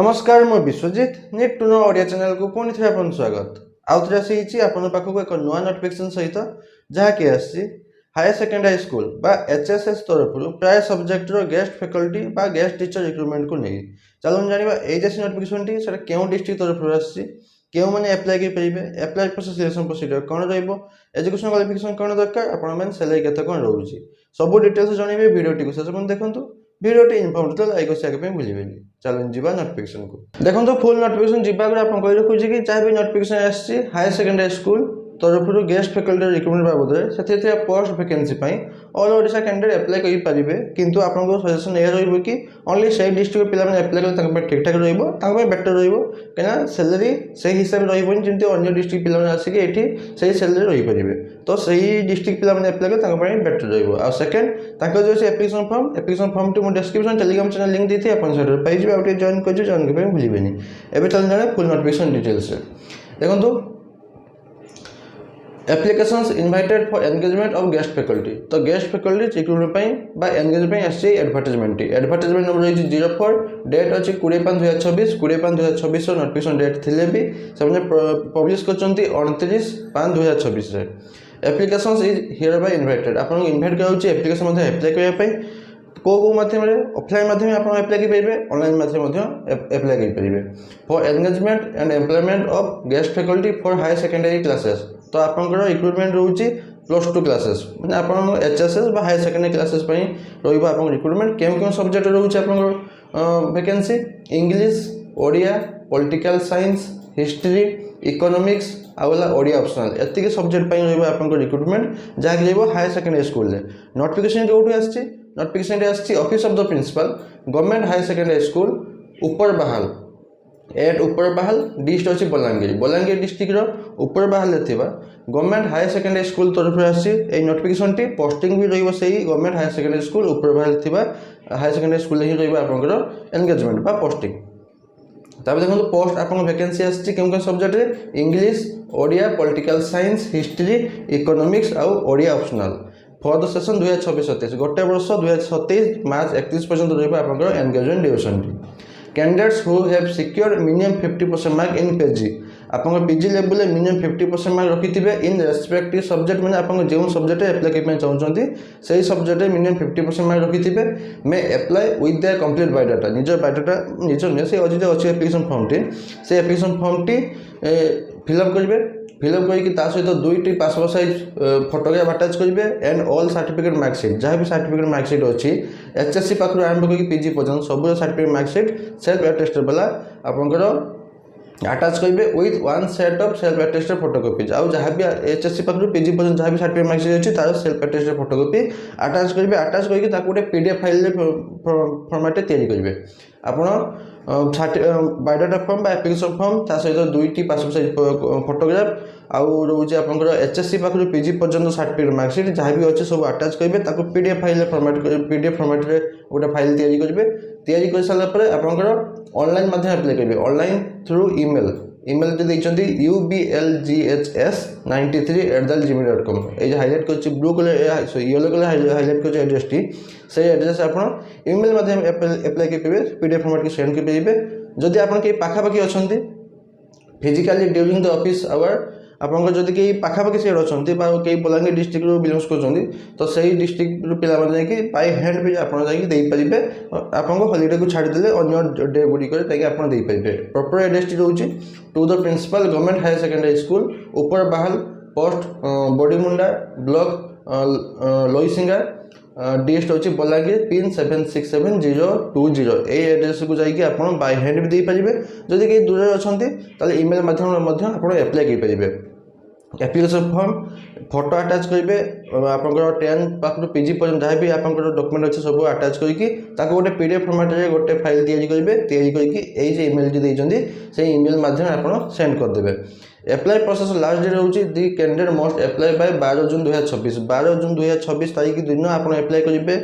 नमस्कार मु Biswajit need to know Odia channel को पुणी थे आपन स्वागत आउ थे आसी आपन पाखक एक नुआ नोटिफिकेशन सहित जहाँकि आसी हायर सेकेंडरी स्कूल बा एचएसएस तरफ प्राय सब्जेक्ट रो गेस्ट फैकल्टी बा गेस्ट टीचर रिक्रुटमेंट को नहीं चलो जाना एजेसी नोटिफिकेशन टी से क्यों डिस्ट्रिक्ट तरफ आसी क्यों मैंने एप्लाई करेंगे एप्लाई प्रोसेस सिलेक्शन प्रोसीजर कौन रेजुकेशन क्वालिफिकेशन कौन दरकार आपण सैलरी केते कौन रोचे सब डिटेल्स जनइबे वीडियोटी को शेष देखो वीडियोटी इनफॉर्मेटिव लाइक और शेयर करने भूलें चलो जीवा नोटिफिकेशन को देखो तो फुल नोटिफिकेशन जी आप कही रखुच्छे कि जहाँ भी नोटिफिकेशन आसी हायर सेकेंडरी स्कूल तरफ गेस्ट फैकल्टी रिक्रुटमेंट बाबद से post vacancy all Odisha candidate apply करेंगे किंतु आपको सजेशन यह रही ओनली से डिस्ट्रिक्ट पे एप्लाई करेंगे ठीक ठाक रेटर रही सैलरी से हिसाब से रही अन्य डिस्ट्रिक्ट पे आसिक ये से सैलरी रही पारे तो सही डिस्ट्रिक्ट पे एप्लाई करेंगे बेटर रहा सेकेंड जो एप्लिकेशन फॉर्म टी डिस्क्रिप्शन टेलीग्राम चैनल लिंक दी थी आप पाइबे आउ जॉइन कर जॉइन करने भूलें एवं चल जाए फुल नोटिफिकेशन डिटेल्स देखो applications invited for engagement of guest faculty तो गेस्ट फैकल्टी रिक्रुटमेंट बा एंगेजमेंट आसी एडवर्टाइजमेंट नंबर रही 04 डेट अच्छी 20/5/2026 20/5/2026 नोटिफिकेशन डेट थिले भी से पब्लिश कर 29/5/2026 applications is here bye invited आपको इनवाइट कराऊँ एप्लिकेशन एप्लाई करने को माध्यम ऑफलाइन माध्यम आप एप्लाई करेंगे ऑनलाइन माध्यम एप्लाई करेंगे for engagement and employment of guest faculty for higher secondary classes तो आपंकर रिक्रुटमेंट रोचे +2 क्लासेस मैंने आप एचएसएस बा हायर सेकेंडरी क्लासेस रहा रिक्रुटमेंट क्यों सब्जेक्ट रोचे आप vacancy English Odia political science history economics आउला ओडिया ऑप्शनल एतिक सब्जेक्ट आप रिक्रुटमेंट जहाँकि रहा हायर सेकेंडरी स्कूल नोटिफिकेशन कौटू आसी नोटिफिकेशन आसी office of the principal government higher secondary school Upar Bahal eight ऊपर बाहाल डिस्ट अच्छी बलांगीर डिस्ट्रिक्ट ऊपर Bahal government higher secondary school तरफ आसी नोटिफिकेशन टी पोस्टिंग भी रही government higher secondary school Upar Bahal higher secondary school ही रहा एंगेजमेंट बा पोस्टिंग देखो पोस्ट आप वैकेंसी आसी क्यों subject English Odia political science history economics आउ Odia optional for the session 2026-27 गोटे वर्ष 2027 मार्च 31 पर्यंत रहा engagement duration candidates who have secured minimum 50% mark in PG आप पीजी लेवल मिनिमम 50% मार्क रखिथे इन रेस्पेक्टिव सब्जेक्ट मैंने आप जो सब्जेक्ट एप्लाई करने चाहते से सब्जेक्ट मिनिमम 50% मार्क रखिथे may apply with the complete biodata निज बायोडाटा निज नुहे से अच्छी एप्लिकेशन फॉर्म टी से एप्लिकेशन फॉर्म टी फिलअप करेंगे फिलअप करके सहित 2टी पासपोर्ट साइज फोटोग्राफ अटाच करेंगे एंड ऑल सर्टिफिकेट मार्कशीट जहाँ भी सर्टिफिकेट मार्कशीट अच्छी एचएससी पाखर आरंभ करके पीजी पर्यटन सब सर्टिफिकेट मार्कशीट सेल्फ अटेस्टेड वाला आपंकर अटाच करेंगे with one set of self attested photocopies आउ जहाँ भी एचएससी पाखर पीजी पर्यटन जहाँ भी सर्टिफिकेट मार्कशीट अच्छी तार सेल्फ अटेस्टेड फोटोकॉपी अटाच करेंगे अटाच करके गोटे पीडीएफ फाइल फॉर्मेट तैयारी करेंगे आप बायोडाटा फॉर्म एप्लिकेशन फॉर्म सहित 2टी पासपोर्ट साइज फोटोग्राफ आउ रोचे आप एचएससी पाखर पीजी पर्यटन सर्टिफिकेट मार्कशीट जहाँ भी अच्छे सब अटाच करेंगे पीडीएफ फाइल पीडीएफ फॉर्मेट रे गोटे फाइल तैयारी कर सारापर आप ऑनलाइन माध्यम एप्लाई करेंगे ऑनलाइन थ्रू ईमेल देते ubelghs93@gmail.com ये हाईलाइट कर blue colour yellow colour highlight कर एड्रेस टी से एड्रेस आप ईमेल माध्यम एप्लाई करेंगे पीडीएफ फॉर्मेट की सेंड करेंगे जदि आप पाखापाखि अच्छा फिजिकाली ड्यूरिंग द ऑफिस आवर आपंकर जदि कई पाखापाखि सीट अच्छा कई बलांगीर डिस्ट्रिक्ट बिलोंग्स कर तो सही डिस्ट्रिक्ट पिला बाय हैंड भी आपरे आपको हॉलीडे को छाड़देले अन्य डे गुड़िक आपरे प्रॉपर एड्रेस टी रोचे to the principal government higher secondary school Upar Bahal post बड़ीमुंडा block लोईसिंगा डीएस्ट अच्छी बलांगीर पिन 767020 ये एड्रेस को जाकि आप बाय हैंड भी दे पारे जदि कई दूर अच्छा ईमेल माध्यम आप एप्लाई करेंगे एप्लिकेशन फॉर्म फोटो अटाच करेंगे आपंकर 10 पाखर पीजी पर्यटन जहाँ भी आप डॉक्यूमेंट अच्छे सब अटाच करके गोटे पीडीएफ फॉर्मेट रे गोटे फाइल तैयारी करके ईमेल जो देते से ईमेल माध्यम आप सेंड करदे एप्लाई प्रोसेस लास्ट डेट रोचे दि कैंडिडेट मस्ट एप्लाई बाय 12 जून 2026 12 जून 2026 तारीख दिन आप एप्लाई करेंगे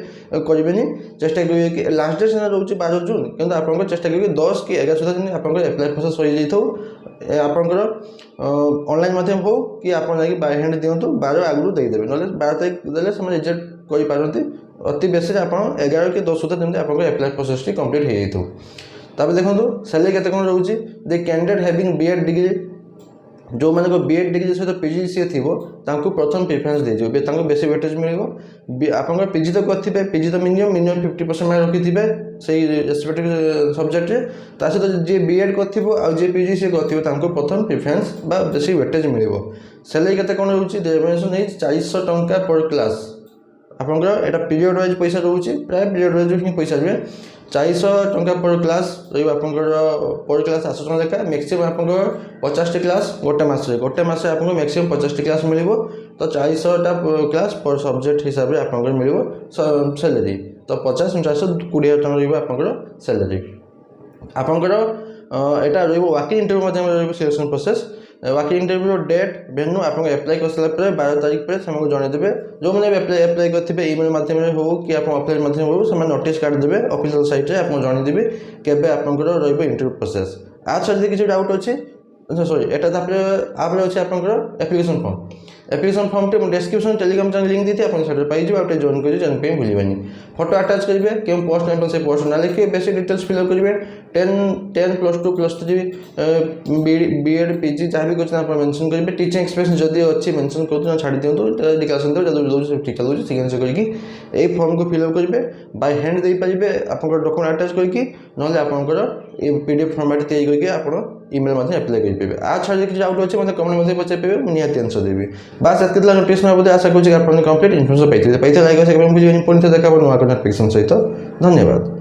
चेष्टा करेंगे कि लास्ट डेट सीना रोचे 12 जून किंतु आप चेष्टा करेंगे 10 कि 11 सुधा दिन आप एप्लाई प्रोसेस हो जाए आपंकर ऑनलाइन माध्यम हो कि आप बाय हैंड दिंतु 12 आगु देदेवे ना 12 तारीख देने से रिजेक्ट करें अति बेसी आप 11 कि 10 सुधा जमी आप एप्लाई प्रोसेस टी कंप्लीट हो जाए तापर देखो सैलरी केते कोन रहउची the candidate having BEd degree जो माने बीएड डिग्री सहित पीजीसीए थी प्रथम प्रिफरेन्स दीजिए बेसी वेटेज मिल आप पीजी तो करेंगे पीजी तो मिनिमम 50% मार्क रखी से रेस्पेक्टिव सब्जेक्ट ता सहित जी बीएड कर पीजीसीए कर प्रथम प्रिफरेन्स बेसी वेटेज मिल सैलरी केते कोन रहउची रेम्यूनरेशन है 400 टंका पर क्लास आपंकर एटा पीरियड वाइज पैसा रोचे प्राय पीरियड वाइज ही पैसा रहे 400 टंका पर क्लास रहा पर क्लास 800 टका लेखा मैक्सिमम आपंकर 50 क्लास गोटे मस आपको मैक्सिमम 50 क्लास मिल तो 400टा क्लास पर सब्जेक्ट हिसाब से आपंकर मिल सैलरी तो 50 400 20,000 टका रहा सैलरी आपंकर एटा walking interview selection process walking interview date venue आप एप्लाई कर सारा 12 तारीख पर से जनईदेवे जो मैंने एप्लाई करेंगे इमेल मध्यम हो कि ऑफलाइन मध्यम हो से नोटिस कार्ड देवे ऑफिशियल साइट रे आपको जनईदेवे केबे आपंकर रहिबो इंटरव्यू प्रोसेस आ छाड़ी किसी डाउट अच्छे सॉरी एटा आप अच्छे आपंकर एप्लिकेशन फॉर्म टे डिस्क्रिप्शन टेलीग्राम चैनल लिंक दी आप पाई जॉइन कर जॉइन पे भूलिए फोटो अटैच करेंगे क्यों पोस्ट नहीं से पोस्ट ना लिखे बेसिक डिटेल्स फिलअप करेंगे 10 +2 +3 बीएड पीजी जहाँ भी कुछ मेंशन करेंगे टीचिंग एक्सपीरियंस जदि अच्छी मेंशन कर छाड़ी दिखाँ डिक्लेरेशन देते ठीक है सिग्नेचर करके फॉर्म को फिलअप करेंगे बाय हैंड दे पारे आप डॉक्यूमेंट अटैच करके ना आपंकर पीडीएफ फॉर्मेट तैयारी करके आप इमेल मध्य अप्लाई करेंगे आ छाड़ी किसी डाउट अच्छे मतलब कमेंट मध्य पचार पारे निहाती आंसर देवी बास एत नोटिफिकेशन आशा करूँ आप कंप्लीट इनफर्मेशन पाई लाइक बुझे पुणी देखा नुआ नोटिफिकेशन सहित धन्यवाद।